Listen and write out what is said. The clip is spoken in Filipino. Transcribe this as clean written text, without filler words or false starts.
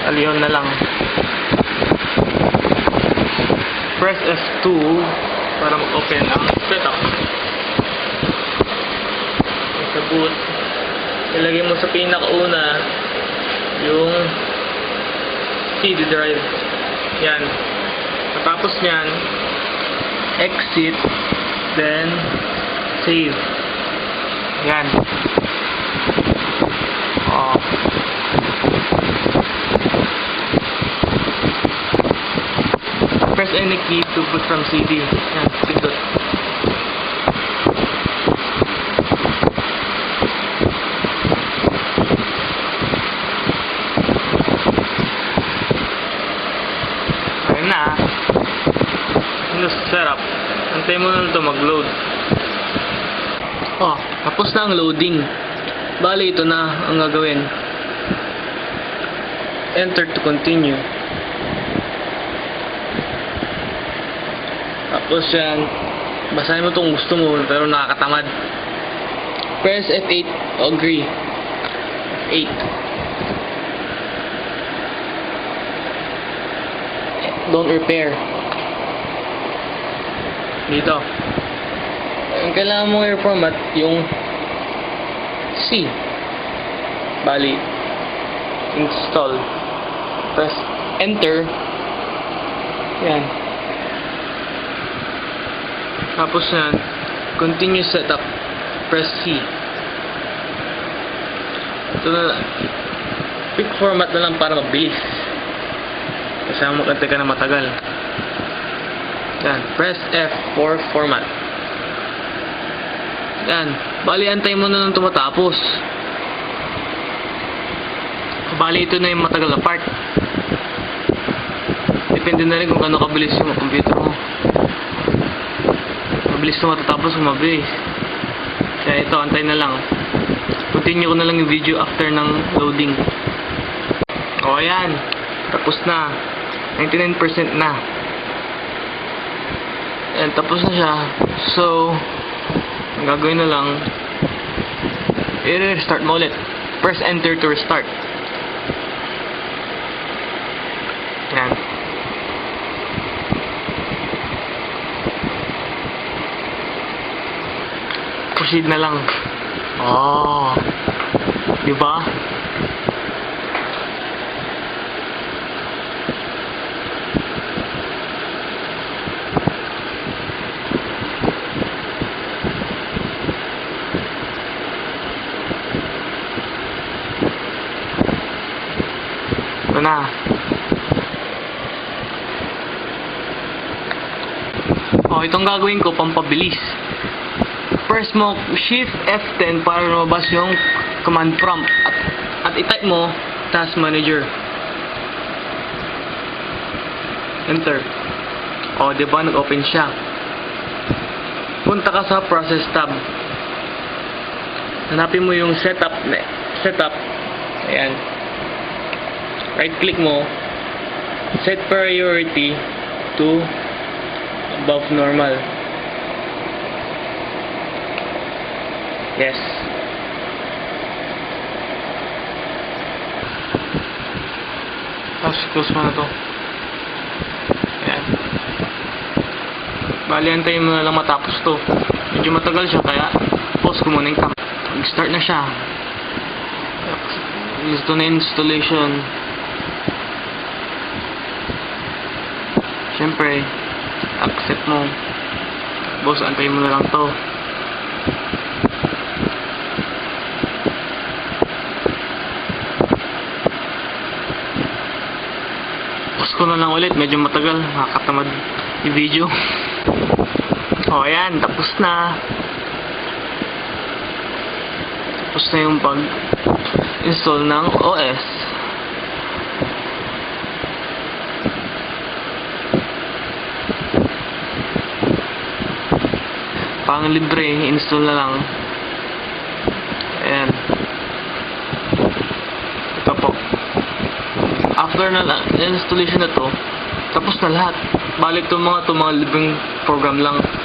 Leon na lang. Press F2 para mag-open ang setup. Sa boot, ilagay mo sa pinakauna yung CD drive. Yan. Tapos nyan, exit, then save. Yan. Press any key to boot from CD. Yan, pindot. Ayun na. Windows setup. Antay mo na ito mag-load. Tapos na ang loading. Bali, ito na ang gagawin. Enter to continue. Tapos yan, basahin mo itong gusto mo pero nakakatamad. Press F8 to agree. F8. Don't repair. Dito. Ang kailangan mong i-format yung C. Bali, install. Press enter. Yan. Tapos yan, continue setup. Press C. Ito na lang. Quick format na lang para mabilis. Kasi magkantay ka na matagal. Yan. Press F for format. Yan. Bali, antay mo na lang tumatapos. Bali, ito na yung matagal na part. Depende na rin kung ano kabilis yung computer mo. Mabilis na matatapos kung mabilis. Kaya ito, antay na lang. Continue ko na lang yung video after ng loading. Ayan. Tapos na. 99% na. Ayan, tapos na siya. So, ang gagawin na lang, i-restart mo ulit. Press enter to restart. Ayan. Proceed na lang. Diba? Ito na. Itong gagawin ko pampabilis. Press mo Shift F10 para lumabas yung command prompt at i-type mo Task Manager. Enter. Diba nag-open siya. Punta ka sa Process tab. Hanapin mo yung setup. Ayan. Right click mo. Set priority to above normal. Yes. Tapos close mo na to. Ayan. Bali, antayin mo na lang matapos to. Medyo matagal siya kaya pause ko muna yung cam. Mag-start na siya. Ito na installation. Siyempre, accept mo. Boss, antayin mo na lang to. Pause ko na lang ulit, medyo matagal, nakakatamad yung video. Ayan, tapos na. Tapos na yung pag-install ng OS. Pang libre, install na lang. Ayan. Ito po. After na installation na to, tapos na lahat. Balik itong mga libreng program lang.